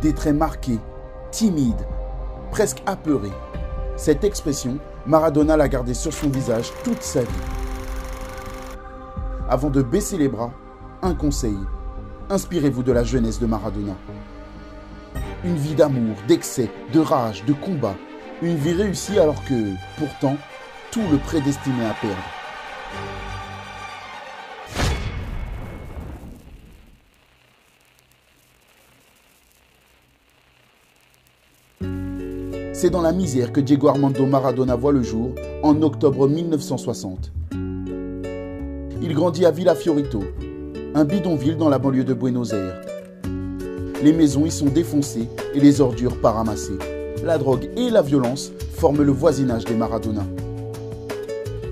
des traits marqués, timides, presque apeurés. Cette expression, Maradona l'a gardée sur son visage toute sa vie. Avant de baisser les bras, un conseil. Inspirez-vous de la jeunesse de Maradona. Une vie d'amour, d'excès, de rage, de combat. Une vie réussie alors que, pourtant, tout le prédestinait à perdre. C'est dans la misère que Diego Armando Maradona voit le jour en octobre 1960. Il grandit à Villa Fiorito, un bidonville dans la banlieue de Buenos Aires. Les maisons y sont défoncées et les ordures pas ramassées. La drogue et la violence forment le voisinage des Maradona.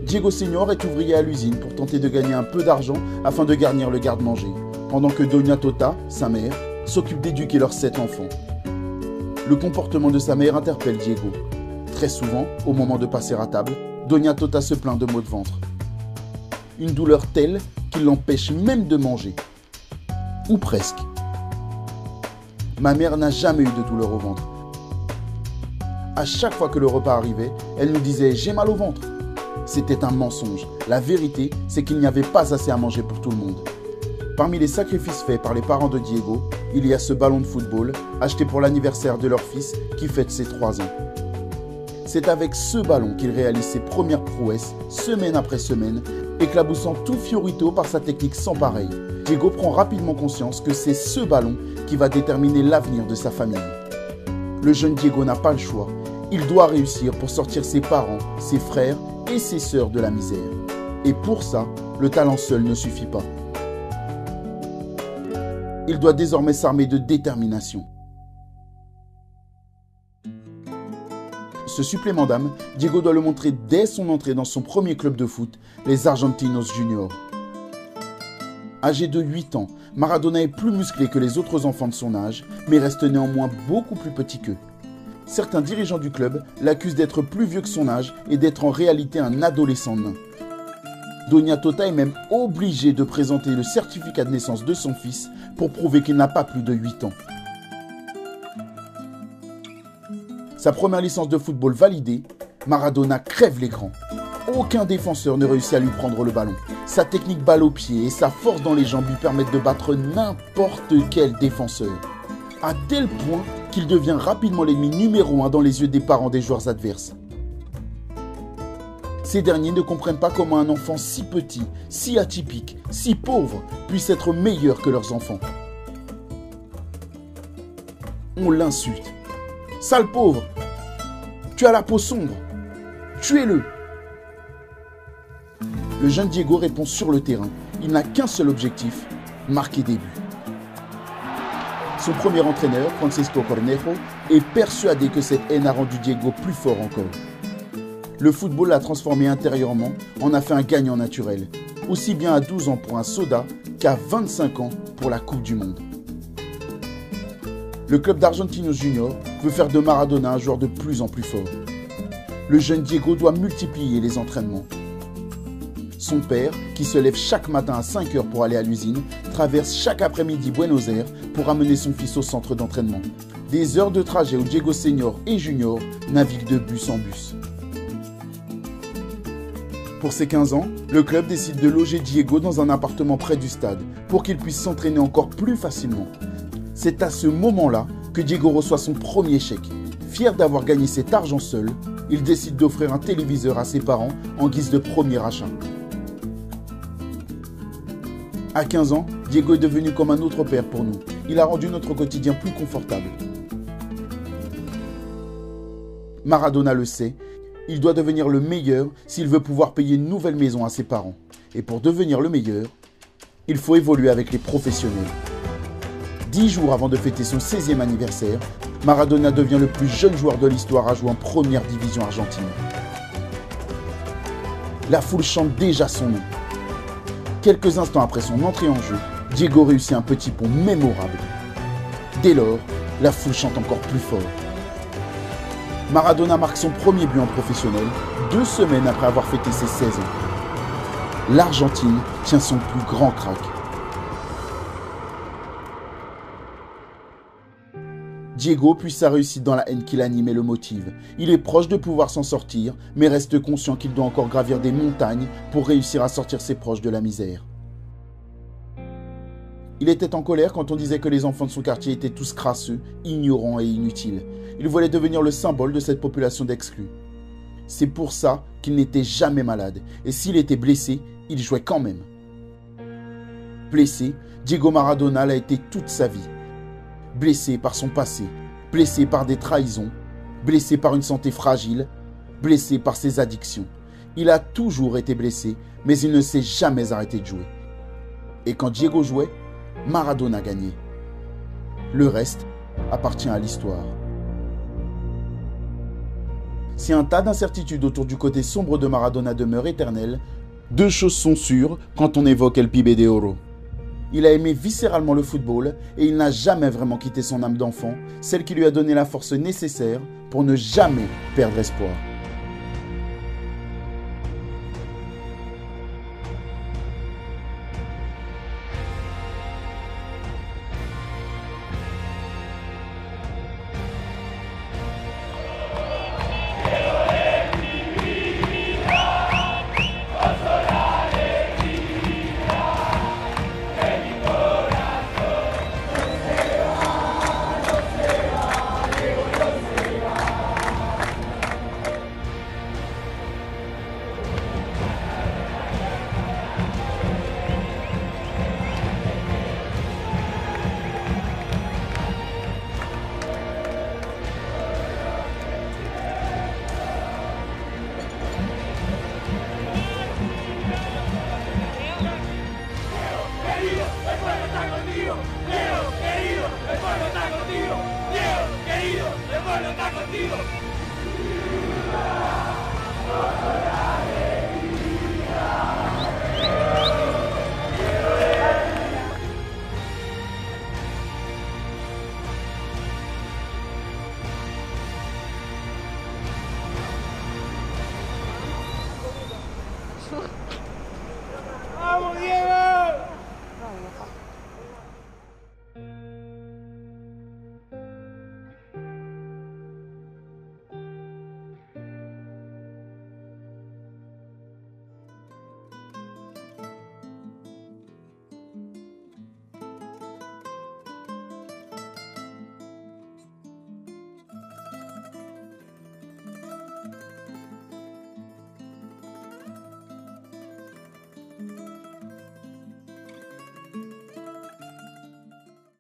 Diego Senior est ouvrier à l'usine pour tenter de gagner un peu d'argent afin de garnir le garde-manger, pendant que Doña Tota, sa mère, s'occupe d'éduquer leurs 7 enfants. Le comportement de sa mère interpelle Diego. Très souvent, au moment de passer à table, Doña Tota se plaint de maux de ventre. Une douleur telle qu'il l'empêche même de manger. Ou presque. Ma mère n'a jamais eu de douleur au ventre. À chaque fois que le repas arrivait, elle nous disait « j'ai mal au ventre ». C'était un mensonge. La vérité, c'est qu'il n'y avait pas assez à manger pour tout le monde. Parmi les sacrifices faits par les parents de Diego, il y a ce ballon de football acheté pour l'anniversaire de leur fils qui fête ses 3 ans. C'est avec ce ballon qu'il réalise ses premières prouesses, semaine après semaine, éclaboussant tout Fiorito par sa technique sans pareille. Diego prend rapidement conscience que c'est ce ballon qui va déterminer l'avenir de sa famille. Le jeune Diego n'a pas le choix. Il doit réussir pour sortir ses parents, ses frères et ses sœurs de la misère. Et pour ça, le talent seul ne suffit pas. Il doit désormais s'armer de détermination. Ce supplément d'âme, Diego doit le montrer dès son entrée dans son premier club de foot, les Argentinos Juniors. Âgé de 8 ans, Maradona est plus musclé que les autres enfants de son âge, mais reste néanmoins beaucoup plus petit qu'eux. Certains dirigeants du club l'accusent d'être plus vieux que son âge et d'être en réalité un adolescent nain. Doña Tota est même obligée de présenter le certificat de naissance de son fils pour prouver qu'il n'a pas plus de 8 ans. Sa première licence de football validée, Maradona crève l'écran. Aucun défenseur ne réussit à lui prendre le ballon. Sa technique balle au pied et sa force dans les jambes lui permettent de battre n'importe quel défenseur. À tel point qu'il devient rapidement l'ennemi numéro 1 dans les yeux des parents des joueurs adverses. Ces derniers ne comprennent pas comment un enfant si petit, si atypique, si pauvre puisse être meilleur que leurs enfants. On l'insulte. Sale pauvre, tu as la peau sombre, tuez-le. Le jeune Diego répond sur le terrain. Il n'a qu'un seul objectif, marquer des buts. Son premier entraîneur, Francisco Cornejo, est persuadé que cette haine a rendu Diego plus fort encore. Le football l'a transformé intérieurement, en a fait un gagnant naturel, aussi bien à 12 ans pour un soda qu'à 25 ans pour la Coupe du Monde. Le club d'Argentinos Juniors veut faire de Maradona un joueur de plus en plus fort. Le jeune Diego doit multiplier les entraînements. Son père, qui se lève chaque matin à 5 h pour aller à l'usine, traverse chaque après-midi Buenos Aires pour amener son fils au centre d'entraînement. Des heures de trajet où Diego Senior et Junior naviguent de bus en bus. Pour ses 15 ans, le club décide de loger Diego dans un appartement près du stade pour qu'il puisse s'entraîner encore plus facilement. C'est à ce moment-là que Diego reçoit son premier chèque. Fier d'avoir gagné cet argent seul, il décide d'offrir un téléviseur à ses parents en guise de premier achat. À 15 ans, Diego est devenu comme un autre père pour nous. Il a rendu notre quotidien plus confortable. Maradona le sait, il doit devenir le meilleur s'il veut pouvoir payer une nouvelle maison à ses parents. Et pour devenir le meilleur, il faut évoluer avec les professionnels. 10 jours avant de fêter son 16e anniversaire, Maradona devient le plus jeune joueur de l'histoire à jouer en première division argentine. La foule chante déjà son nom. Quelques instants après son entrée en jeu, Diego réussit un petit pont mémorable. Dès lors, la foule chante encore plus fort. Maradona marque son premier but en professionnel 2 semaines après avoir fêté ses 16 ans. L'Argentine tient son plus grand crack. Diego puise sa réussite dans la haine qui l'anime et le motive. Il est proche de pouvoir s'en sortir, mais reste conscient qu'il doit encore gravir des montagnes pour réussir à sortir ses proches de la misère. Il était en colère quand on disait que les enfants de son quartier étaient tous crasseux, ignorants et inutiles. Il voulait devenir le symbole de cette population d'exclus. C'est pour ça qu'il n'était jamais malade, et s'il était blessé, il jouait quand même. Blessé, Diego Maradona l'a été toute sa vie. Blessé par son passé, blessé par des trahisons, blessé par une santé fragile, blessé par ses addictions. Il a toujours été blessé, mais il ne s'est jamais arrêté de jouer. Et quand Diego jouait, Maradona gagnait. Le reste appartient à l'histoire. Si un tas d'incertitudes autour du côté sombre de Maradona demeurent éternelles, deux choses sont sûres quand on évoque El Pibe de Oro. Il a aimé viscéralement le football et il n'a jamais vraiment quitté son âme d'enfant, celle qui lui a donné la force nécessaire pour ne jamais perdre espoir. ¡El pueblo está contigo!